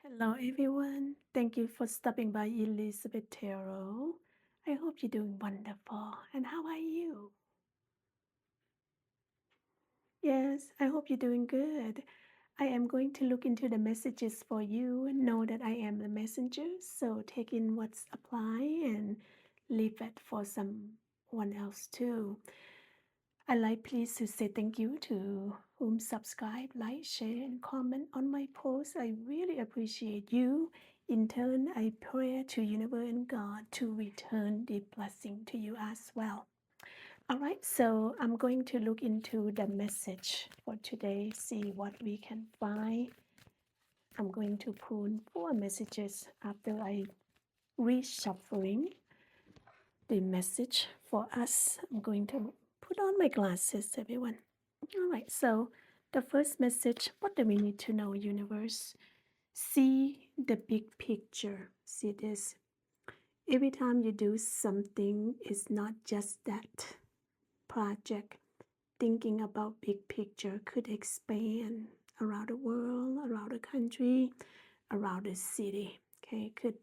Hello, everyone. Thank you for stopping by Elizabeth Tarot. I hope you're doing wonderful. And how are you? Yes, I hope you're doing good. I am going to look into the messages for you and know that I am the messenger. So take in what's apply and leave it for someone else too. I like please to say thank you to whom subscribe, like, share, and comment on my post. I really appreciate you. In turn, I pray to universe and God to return the blessing to you as well. All right, so I'm going to look into the message for today, see what we can find. I'm going to pull 4 messages after I reshuffling the message for us. I'm going to put on my glasses, everyone. All right, so the first message, what do we need to know, universe? See the big picture. See this. Every time you do something, it's not just that project. Thinking about big picture could expand around the world, around the country, around the city. Okay, could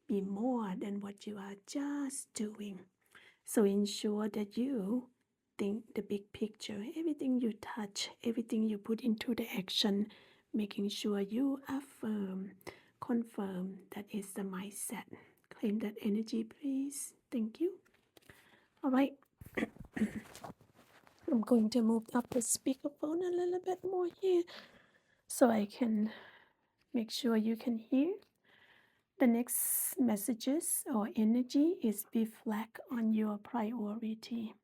be more than what you are just doing. So ensure that you think the big picture, everything you touch, everything you put into the action, making sure you affirm, confirm that is the mindset. Claim that energy, please. Thank you. All right. I'm going to move up the speakerphone a little bit more here so I can make sure you can hear. The next messages or energy is reflect on your priority.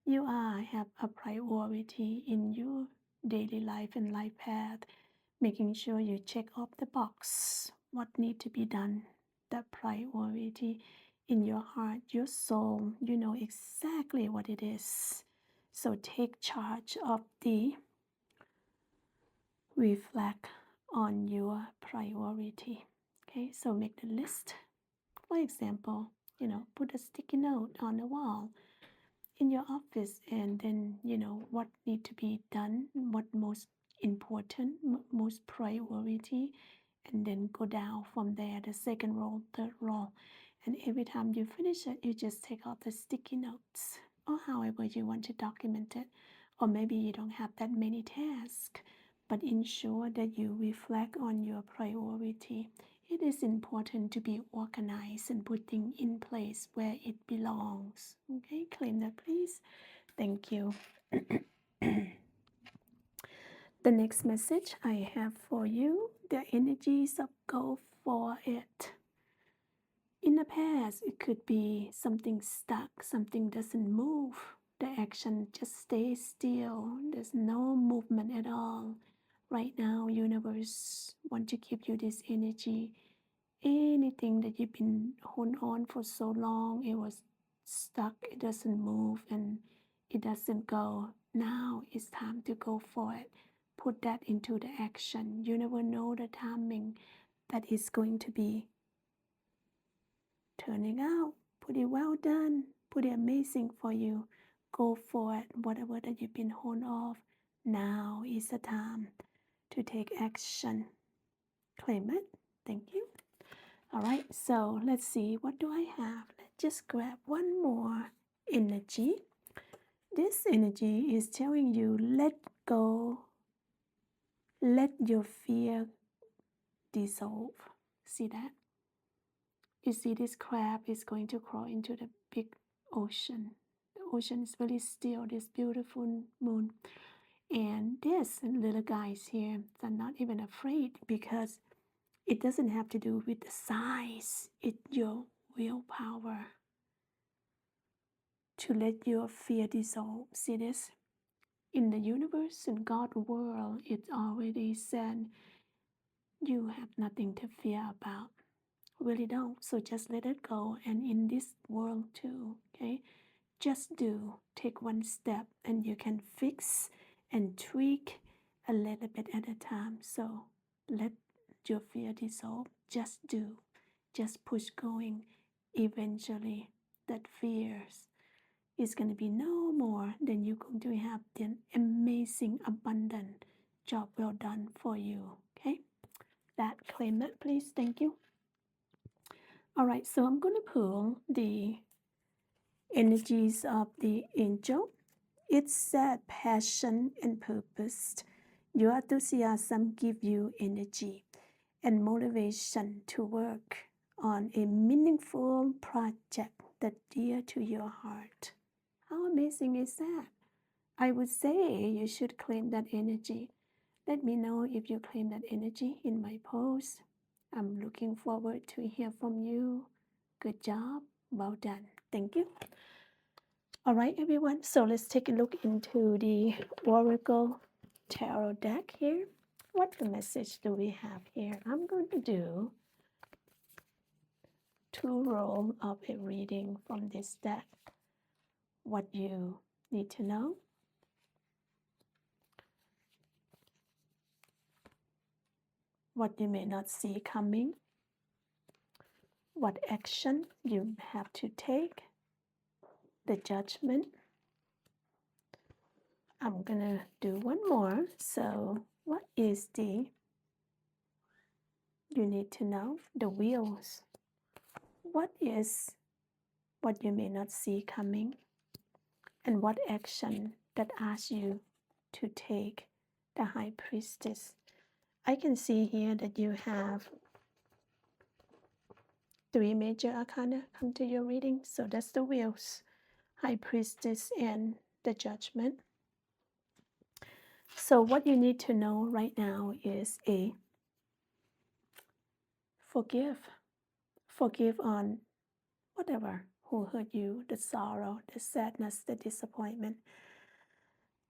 You are have a priority in your daily life and life path, making sure you check off the box what need to be done. The priority in your heart, your soul, you know exactly what it is. So take charge of the reflect on your priority. Okay, so make the list. For example, put a sticky note on the wall in your office, and then what need to be done, what most important, most priority, and then go down from there, the second row, third row, and every time you finish it, you just take out the sticky notes, or however you want to document it. Or maybe you don't have that many tasks, but ensure that you reflect on your priority. It is important to be organized and put things in place where it belongs. Okay, claim that, please. Thank you. The next message I have for you, the energies of go for it. In the past, it could be something stuck, something doesn't move. The action just stays still. There's no movement at all. Right now, universe want to give you this energy. Anything that you've been holding on for so long, it was stuck, it doesn't move, and it doesn't go. Now it's time to go for it. Put that into the action. You never know the timing that is going to be turning out pretty well done, pretty amazing for you. Go for it. Whatever that you've been holding off, now is the time to take action. Claim it. Thank you. All right, so let's see, what do I have? Let's just grab one more energy. This energy is telling you let go, let your fear dissolve. See that? You see, this crab is going to crawl into the big ocean. The ocean is really still, this beautiful moon. And this little guys here, they're not even afraid because it doesn't have to do with the size, it's your willpower to let your fear dissolve. See this? In the universe, in God's world, it's already said you have nothing to fear about. Really don't. So just let it go. And in this world too, okay? Just do. Take one step and you can fix and tweak a little bit at a time. So let your fear dissolve. Just do. Just push going. Eventually, that fears is going to be no more. Then you're going to have the amazing, abundant job well done for you. Okay? that. Claim that, please. Thank you. All right, so I'm going to pull the energies of the angel. It said passion and purpose. Your enthusiasm give you energy and motivation to work on a meaningful project that dear to your heart. How amazing is that? I would say you should claim that energy. Let me know if you claim that energy in my post. I'm looking forward to hear from you. Good job. Well done. Thank you. All right, everyone. So let's take a look into the Oracle Tarot deck here. What the message do we have here? I'm going to do 2 rows of a reading from this deck. What you need to know. What you may not see coming. What action you have to take. The judgment. I'm gonna do one more. So what is the you need to know? The wheels. What is what you may not see coming? And what action that asks you to take? The High Priestess. I can see here that you have 3 major arcana come to your reading. So that's the wheels, High Priestess, and the Judgment. So what you need to know right now is a forgive. Forgive on whatever who hurt you, the sorrow, the sadness, the disappointment.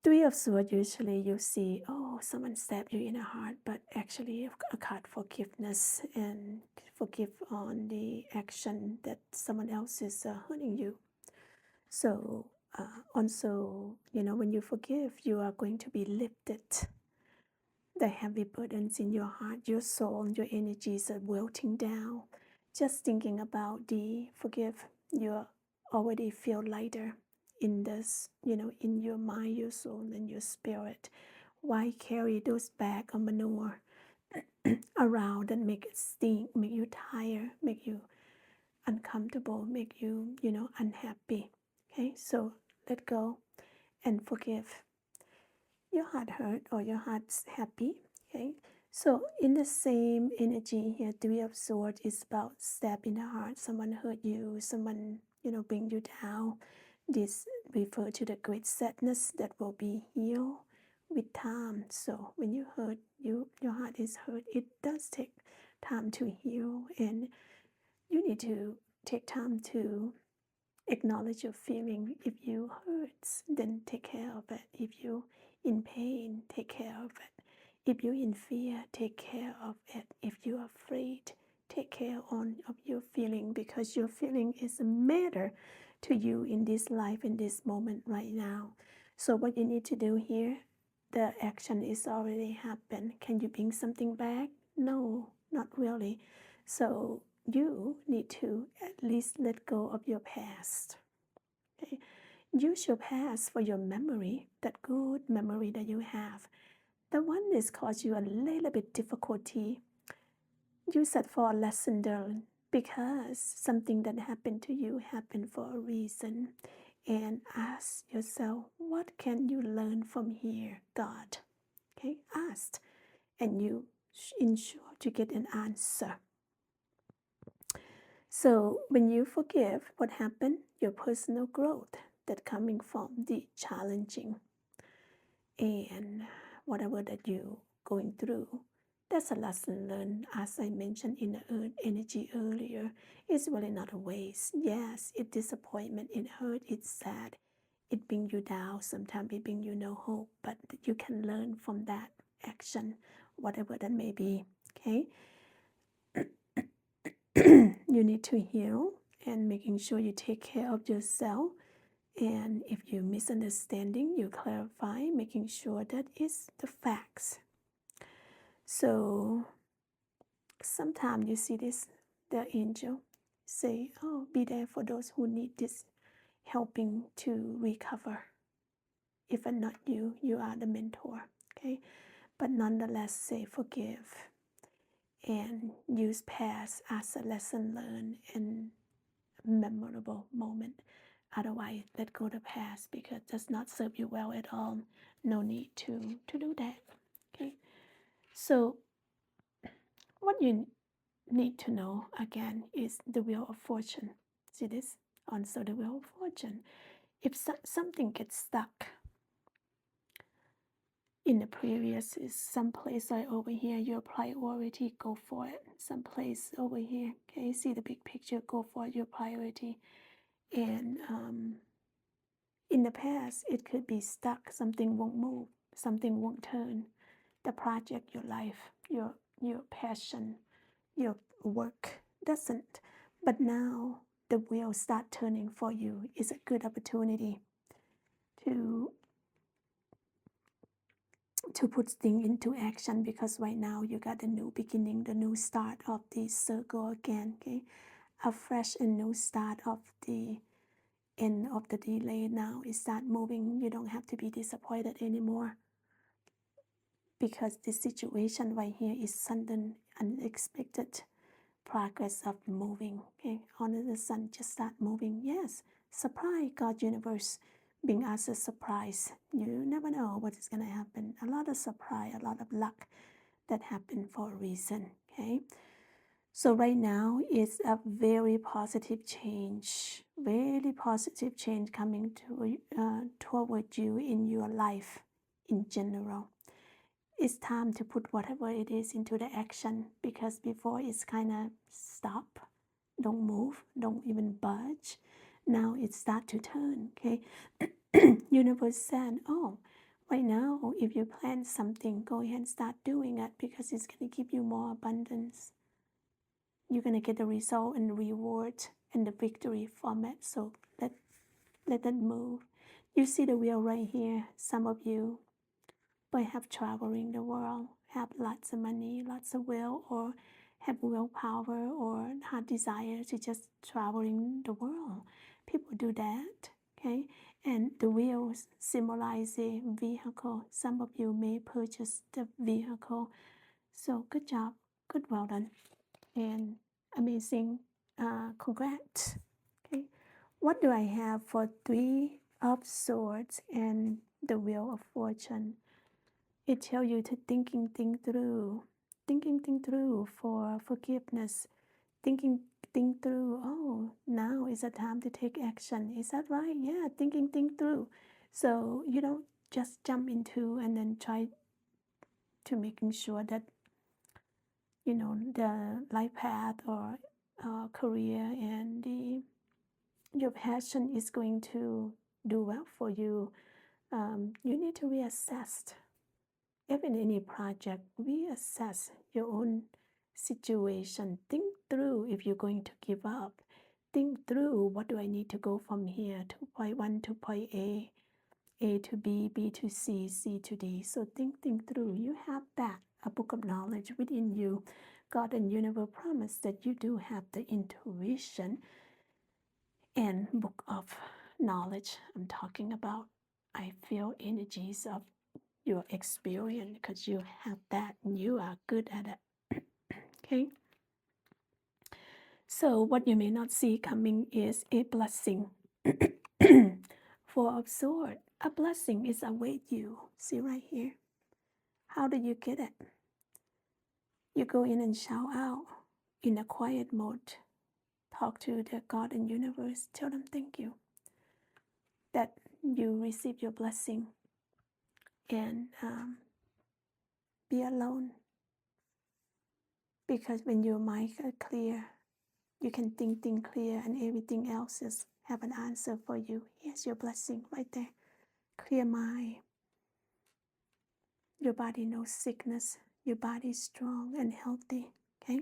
3 of Swords, usually you see, oh, someone stabbed you in the heart, but actually a card forgiveness and forgive on the action that someone else is hurting you. So also, when you forgive, you are going to be lifted. The heavy burdens in your heart, your soul, your energies are wilting down. Just thinking about the forgive, you already feel lighter in this, in your mind, your soul, and your spirit. Why carry those bags of manure around and make it stink, make you tired, make you uncomfortable, make you, unhappy? Okay, so let go and forgive. Your heart hurt or your heart's happy. Okay, so in the same energy here, 3 of Swords is about stab in the heart. Someone hurt you, someone bring you down. This refer to the great sadness that will be healed with time. So when you hurt, your heart is hurt. It does take time to heal, and you need to take time to acknowledge your feeling. If you hurt, then take care of it. If you in pain, take care of it. If you're in fear, take care of it. If you're afraid, take care of your feeling, because your feeling is a matter to you in this life, in this moment right now. So what you need to do here, the action is already happened. Can you bring something back? No, not really. So you need to at least let go of your past. Okay? Use your past for your memory, that good memory that you have. The one that caused you a little bit difficulty, use it for a lesson learned, because something that happened to you happened for a reason. And ask yourself, what can you learn from here, God? Okay, ask, and you ensure to get an answer. So when you forgive, what happened? Your personal growth that coming from the challenging and whatever that you going through, that's a lesson learned. As I mentioned in the earth energy earlier, it's really not a waste. Yes, it's disappointment, it hurt, it's sad, it bring you down, sometimes it bring you no hope, but you can learn from that action, whatever that may be. Okay. You need to heal and making sure you take care of yourself. And if you misunderstanding, you clarify, making sure that it's the facts. So sometimes you see this, the angel say, oh, be there for those who need this, helping to recover. If not you, you are the mentor. Okay, but nonetheless say forgive and use past as a lesson learned and memorable moment. Otherwise, let go the past because it does not serve you well at all. No need to do that. Okay. So what you need to know again is the wheel of fortune. See this? Also the wheel of fortune. If something gets stuck in the previous is someplace like over here, your priority, go for it. Someplace over here, okay, see the big picture, go for your priority. And in the past, it could be stuck, something won't move, something won't turn. The project, your life, your passion, your work doesn't. But now the wheel start turning for you. It's a good opportunity to put things into action because right now you got the new beginning, the new start of the circle again, okay? A fresh and new start of the end of the delay. Now it start moving. You don't have to be disappointed anymore because the situation right here is sudden, unexpected progress of moving, okay? All of the sun just start moving. Yes, surprise, God universe being us a surprise. You never know what is going to happen. A lot of surprise, a lot of luck that happen for a reason, okay? So right now it's a very positive change, very positive change coming toward you in your life in general. It's time to put whatever it is into the action because before it's kind of stop, don't move, don't even budge. Now it start to turn, okay? Universe said, oh, right now, if you plan something, go ahead and start doing it because it's going to give you more abundance. You're going to get the result and reward and the victory from it. So let that move. You see the wheel right here. Some of you perhaps traveling the world, have lots of money, lots of will, or have willpower or have desire to just traveling the world. People do that, okay? And the wheels symbolize a vehicle. Some of you may purchase the vehicle. So good job, good, well done, and amazing. Congrats. Okay, what do I have for Three of Swords and the Wheel of Fortune? It tells you to think through, think through for forgiveness, think through. Oh, now is the time to take action. Is that right? Yeah, think through. So you don't just jump into and then try to making sure that the life path or career and your passion is going to do well for you. You need to reassess. Even any project, reassess your own situation. Think through if you're going to give up. Think through, what do I need to go from here to point 1 to point A to B, B to C, C to D. So think through. You have that, a book of knowledge within you. God and universe promise that you do have the intuition and book of knowledge I'm talking about. I feel energies of your experience because you have that and you are good at it. Okay. So what you may not see coming is a blessing. For absorb, a blessing is await you. See right here. How do you get it? You go in and shout out in a quiet mode. Talk to the God and universe. Tell them thank you that you receive your blessing, and be alone. Because when your mind is clear, you can think clear, and everything else is have an answer for you. Here's your blessing right there. Clear mind. Your body knows sickness. Your body is strong and healthy. Okay.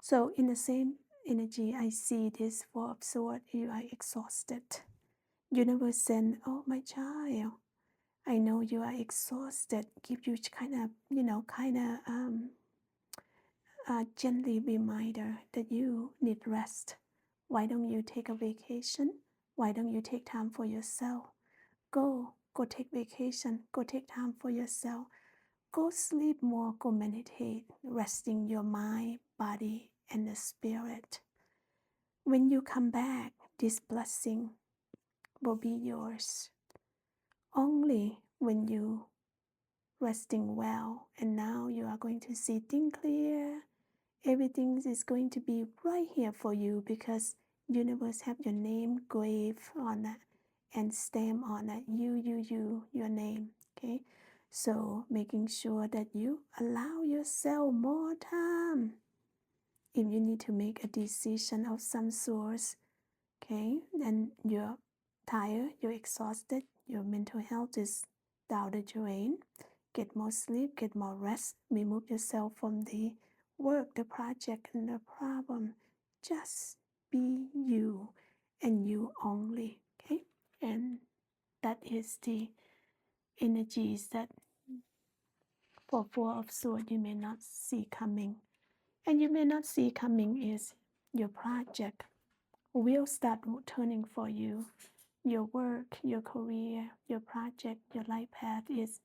So in the same energy, I see this for absorb. You are exhausted. Universe send, oh my child, I know you are exhausted. Give you gently reminder that you need rest. Why don't you take a vacation? Why don't you take time for yourself? Go take vacation. Go take time for yourself. go sleep more, go meditate, resting your mind, body, and the spirit. When you come back, this blessing will be yours only when you resting well. And now you are going to see things clear. Everything is going to be right here for you because universe have your name grave on it and stamp on it. Your name. Okay. So making sure that you allow yourself more time. If you need to make a decision of some sort, okay, and you're tired, you're exhausted, your mental health is down the drain, get more sleep, get more rest, remove yourself from the work, the project, and the problem. Just be you and you only, okay? And that is the energies that for Four of Swords you may not see coming. And you may not see coming is your project will start turning for you. Your work, your career, your project, your life path is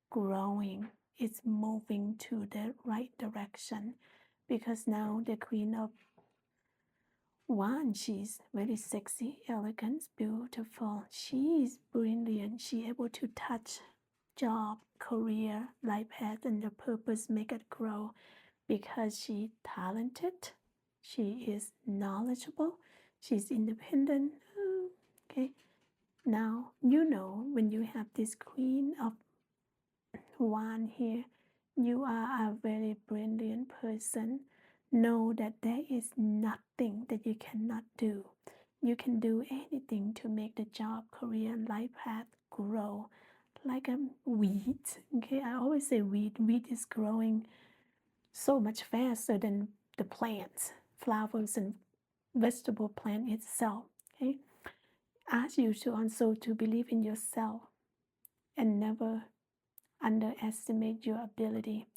growing. It's moving to the right direction because now the Queen of Wands, she's very sexy, elegant, beautiful. She is brilliant. She able to touch job, career, life path, and the purpose make it grow because she talented. She is knowledgeable. She's independent. Okay. Now, you know, when you have this Queen of Wands here, you are a very brilliant person. Know that there is nothing that you cannot do. You can do anything to make the job, career, and life path grow like a weed. Okay, I always say weed. Weed is growing so much faster than the plants, flowers, and vegetable plant itself. Okay, ask you to also to believe in yourself and never underestimate your ability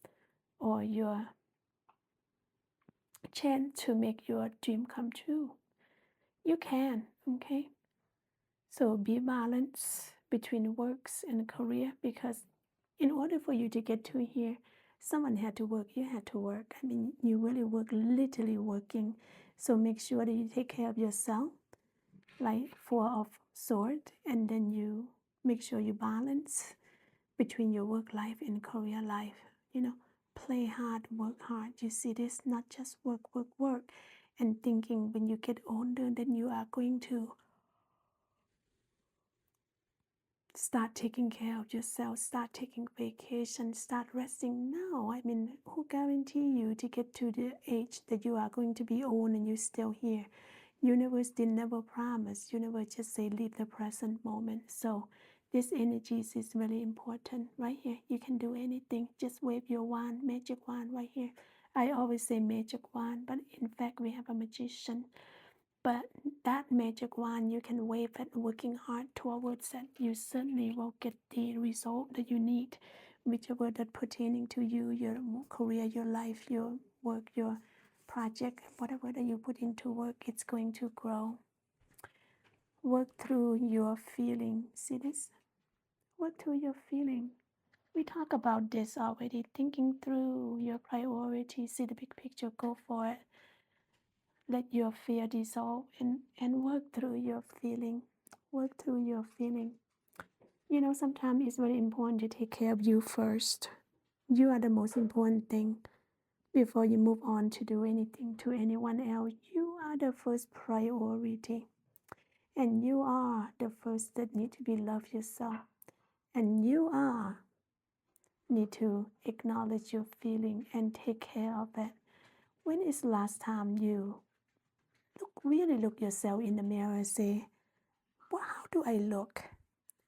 or your chance to make your dream come true. You can, okay? So be balanced between works and career because in order for you to get to here, someone had to work, you had to work. I mean, you really work, literally working. So make sure that you take care of yourself, like Four of Swords, and then you make sure you balance between your work life and career life. You know, play hard, work hard. You see this, not just work, and thinking when you get older, then you are going to start taking care of yourself, start taking vacation, start resting now. I mean, who guarantee you to get to the age that you are going to be old and you're still here? Universe did never promise. Universe just say live the present moment. So this energy is really important right here. You can do anything. Just wave your wand, magic wand right here. I always say magic wand, but in fact we have a magician. But that magic wand, you can wave it working hard towards it. You certainly will get the result that you need, whichever that pertaining to you, your career, your life, your work, your project, whatever that you put into work, it's going to grow. Work through your feeling. See this? Work through your feeling. We talk about this already. Thinking through your priorities, see the big picture, go for it. Let your fear dissolve and work through your feeling. Work through your feeling. You know, sometimes it's very important to take care of you first. You are the most important thing before you move on to do anything to anyone else. You are the first priority. And you are the first that need to be loved yourself. And you are need to acknowledge your feeling and take care of it. When is the last time you really look yourself in the mirror and say, well, how do I look?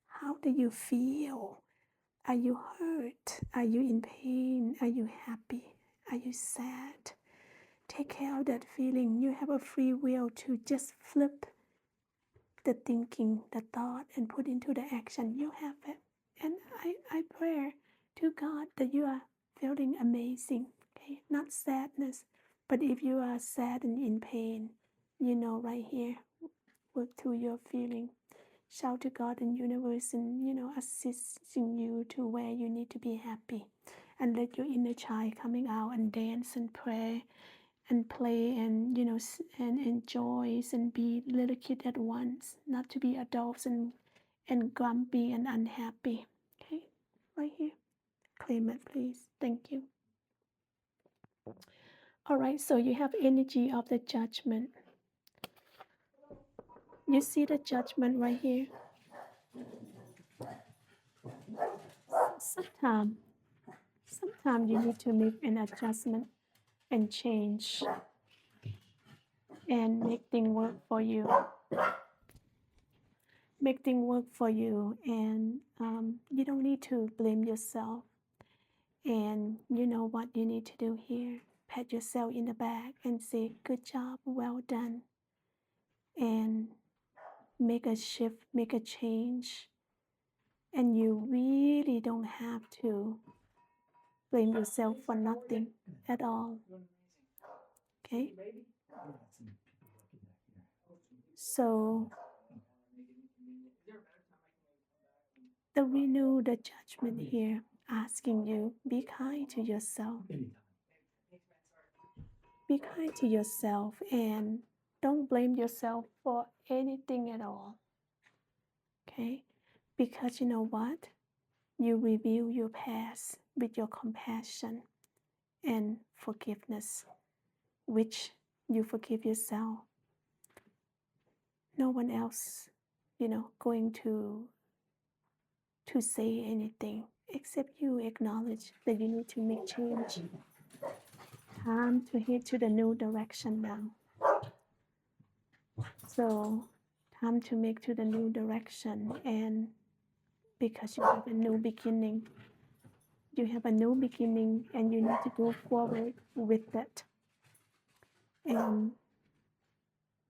How do you feel? Are you hurt? Are you in pain? Are you happy? Are you sad? Take care of that feeling. You have a free will to just flip the thinking, the thought, and put into the action. You have it. And I pray to God that you are feeling amazing. Okay, not sadness. But if you are sad and in pain, you know right here, work through your feeling. Shout to God and universe and, assisting you to where you need to be happy. And let your inner child coming out and dance and pray and play and, and enjoy and be little kid at once, not to be adults and grumpy and unhappy. Okay, right here. Claim it, please. Thank you. All right, so you have energy of the judgment. You see the judgment right here? Sometimes you need to make an adjustment and change and make things work for you. Make things work for you, and you don't need to blame yourself. And you know what you need to do here? Pat yourself in the back and say, "Good job, well done," and make a shift, make a change. And you really don't have to blame yourself for nothing at all. Okay? So the renew the judgment here, asking you, be kind to yourself. Be kind to yourself and don't blame yourself for anything at all. Okay? Because you know what? You review your past with your compassion and forgiveness, which you forgive yourself. No one else, going to say anything except you acknowledge that you need to make change. Time to head to the new direction now. So time to make to the new direction, and because you have a new beginning, you have a new beginning and you need to go forward with it. And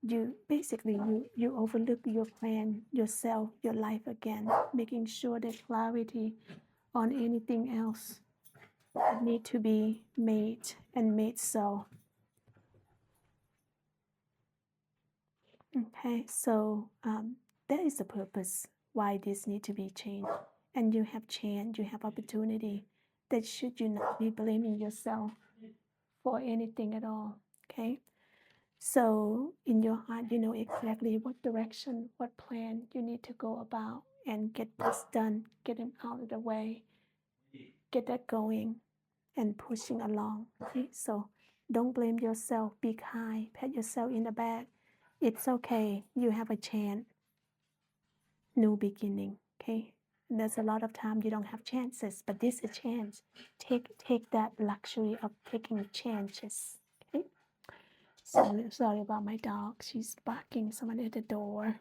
you basically you overlook your plan, yourself, your life again, making sure that clarity on anything else need to be made and made so. Okay, so that is the purpose why this need to be changed. And you have chance, you have opportunity. That should you not be blaming yourself for anything at all. Okay, so in your heart, you know exactly what direction, what plan you need to go about and get this done, get him out of the way, get that going and pushing along. Okay, so don't blame yourself. Be kind. Pat yourself in the back. It's okay. You have a chance. New beginning. Okay. And there's a lot of time you don't have chances, but this is a chance. Take that luxury of taking chances. Okay. Sorry about my dog. She's barking. Someone at the door.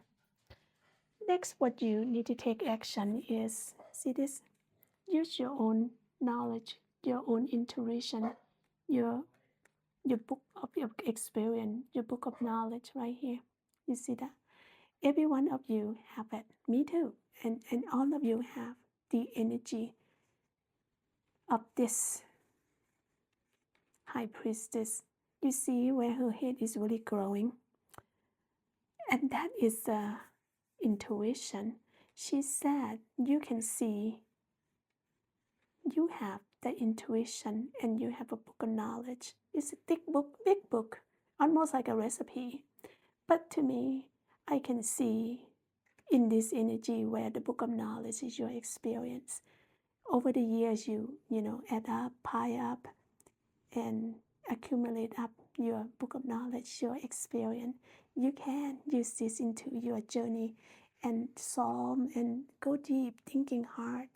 Next, what you need to take action is, see this? Use your own knowledge, your own intuition, your book of your experience, your book of knowledge right here. You see that? Every one of you have it. Me too. And all of you have the energy of this high priestess. You see where her head is really growing? And that is the intuition. She said you can see you have the intuition and you have a book of knowledge. It's a thick book, big book, almost like a recipe. But to me, I can see in this energy where the book of knowledge is your experience. Over the years, you add up, pile up, and accumulate up your book of knowledge, your experience. You can use this into your journey and solve and go deep, thinking hard.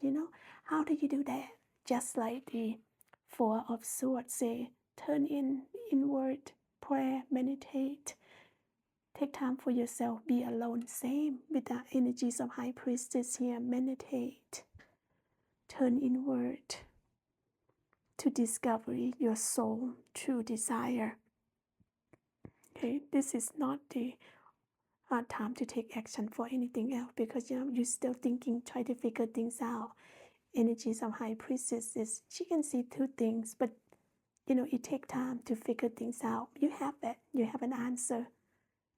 How do you do that? Just like the Four of Swords say, turn inward, prayer, meditate. Take time for yourself, be alone. Same with the energies of High Priestess here. Meditate. Turn inward to discover your soul true desire. Okay, this is not the time to take action for anything else because you're still thinking, try to figure things out. Energies of High Priestess is she can see two things, but it takes time to figure things out. You have it. You have an answer.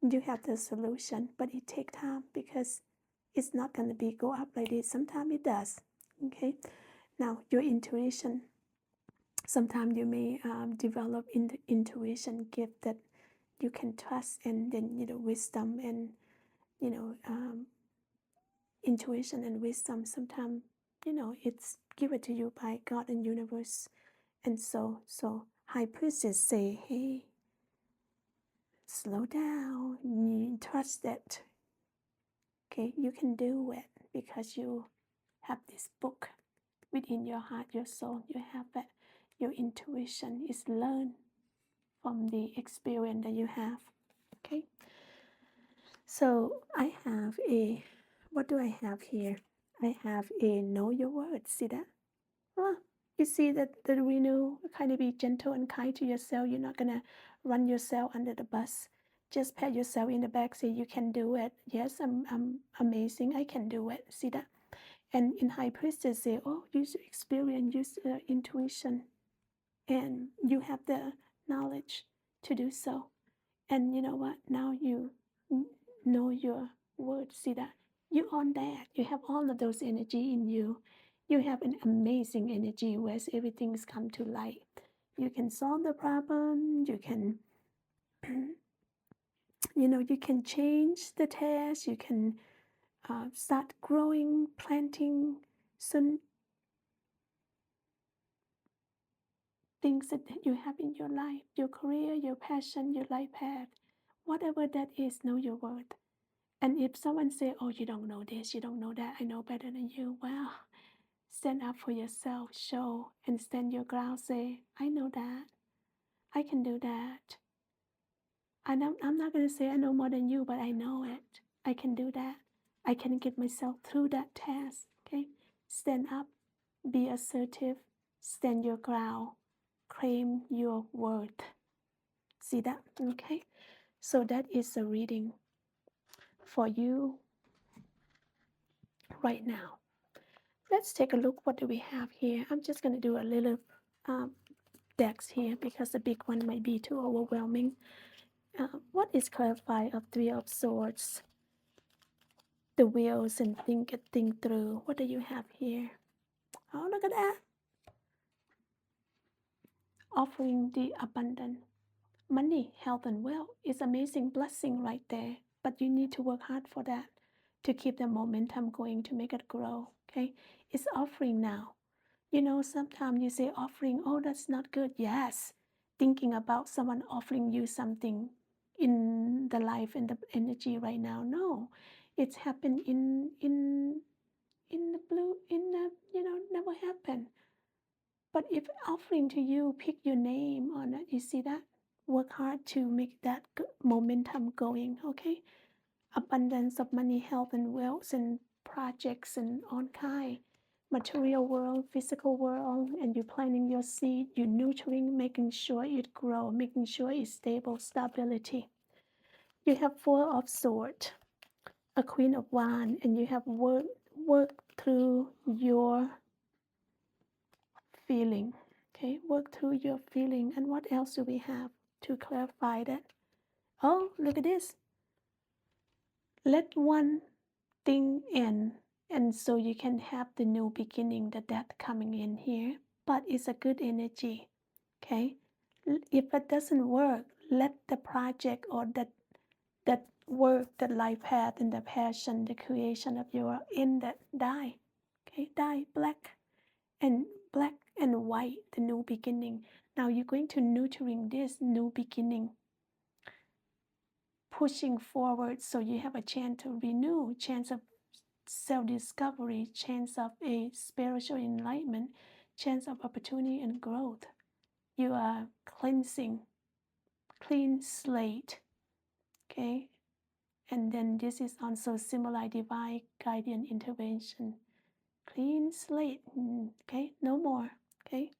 You have the solution, but it takes time because It's not going to be go up like this. Sometimes it does. Okay. Now your intuition. Sometimes you may develop intuition gift that you can trust, and then wisdom and intuition and wisdom. Sometimes it's given to you by God and universe. And so high priestess say, hey, slow down. You trust that. Okay, you can do it because you have this book within your heart, your soul. You have that. Your intuition is learned from the experience that you have. Okay. So I have what do I have here? I have a know your words. See that? Ah, you see that the renew, kind of be gentle and kind to yourself. You're not gonna run yourself under the bus. Just pat yourself in the back, say you can do it. Yes, I'm amazing. I can do it. See that? And in high priestess say, oh, use experience, use intuition, and you have the knowledge to do so. And you know what? Now you know your words. See that? You on that. You have all of those energy in you. You have an amazing energy where everything's come to light. You can solve the problem. You can, you can change the task. You can start growing, planting some things that you have in your life, your career, your passion, your life path, whatever that is. Know your worth. And if someone say, oh, you don't know this, you don't know that, I know better than you, well, stand up for yourself, show and stand your ground, say, I know that, I can do that. I'm not going to say I know more than you, but I know it. I can do that. I can get myself through that task. Okay? Stand up, be assertive, stand your ground, claim your worth. See that? Okay? So that is a reading for you right now. Let's take a look. What do we have here? I'm just going to do a little decks here because the big one might be too overwhelming. What is clarified of Three of Swords? The wheels and think through. What do you have here? Oh, look at that. Offering the abundant. Money, health, and wealth is amazing blessing right there. But you need to work hard for that to keep the momentum going to make it grow. Okay? It's offering now. Sometimes you say offering, oh, that's not good. Yes. Thinking about someone offering you something in the life and the energy right now. No. It's happened in the blue, never happened. But if offering to you, pick your name on it. You see that? Work hard to make that momentum going, okay? Abundance of money, health, and wealth, and projects, and all kind. Material world, physical world, and you're planting your seed, you're nurturing, making sure it grows, making sure it's stable, stability. You have Four of Swords, a Queen of Wands, and you have work through your feeling. Okay, work through your feeling. And what else do we have to clarify that? Oh, look at this. Let one thing in, and so you can have the new beginning, the death coming in here. But it's a good energy. Okay, if it doesn't work, let the project or that work, the life path, and the passion, the creation of your in that die. Okay, die black and white, the new beginning. Now you're going to nurturing this new beginning, pushing forward, so you have a chance to renew, chance of self-discovery, chance of a spiritual enlightenment, chance of opportunity and growth. You are cleansing, clean slate. Okay, and then this is also similar divine guidance intervention. Clean slate. Okay, no more. Okay,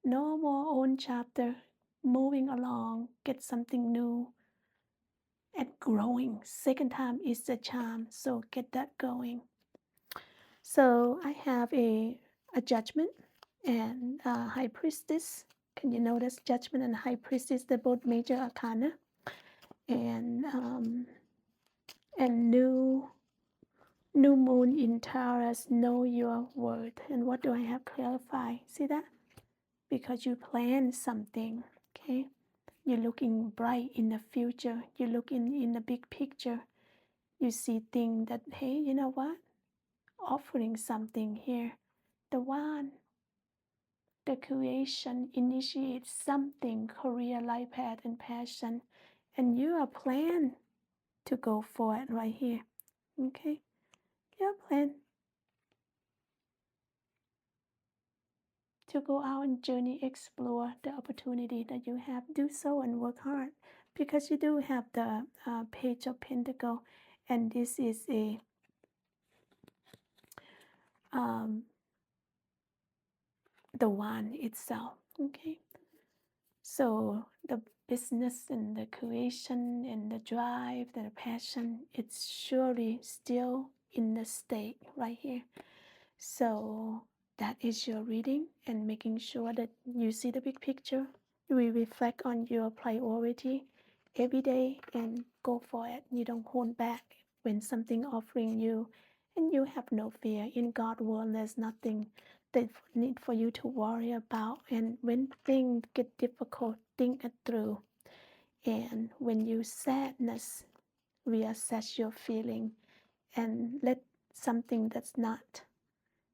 no more old chapter. Moving along, get something new and growing. Second time is the charm, so get that going. So I have a judgment and a high priestess. Can you notice judgment and high priestess? They're both major arcana, and new New moon in Taurus, know your worth. And what do I have clarify? See that? Because you plan something, okay? You're looking bright in the future. You're looking in the big picture. You see things that, hey, you know what? Offering something here. The one, the creation initiates something, career, life path, and passion. And you are planned to go for it right here. Okay? You're planned to go out and journey, explore the opportunity that you have. Do so and work hard because you do have the Page of Pentacle, and this is a the one itself. Okay, so the business and the creation and the drive, the passion, it's surely still in the state right here. So that is your reading and making sure that you see the big picture. We reflect on your priority every day and go for it. You don't hold back when something offering you, and you have no fear. In God's world, there's nothing that need for you to worry about. And when things get difficult, think it through. And when you sadness, reassess your feeling and let something that's not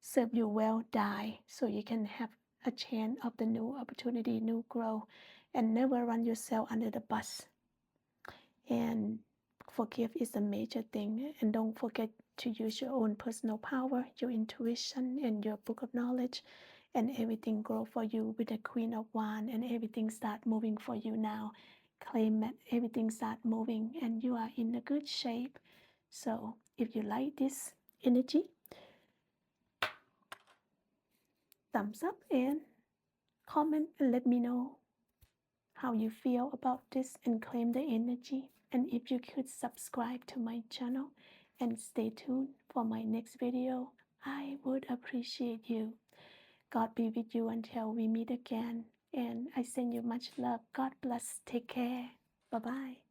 serve you well die so you can have a chance of the new opportunity, new growth, and never run yourself under the bus. And forgive is a major thing. And don't forget to use your own personal power, your intuition, and your book of knowledge, and everything grow for you with the Queen of Wands, and everything start moving for you now. Claim that everything start moving, and you are in a good shape. So if you like this energy, thumbs up and comment and let me know how you feel about this and claim the energy. And if you could subscribe to my channel and stay tuned for my next video, I would appreciate you. God be with you until we meet again. And I send you much love. God bless. Take care. Bye bye.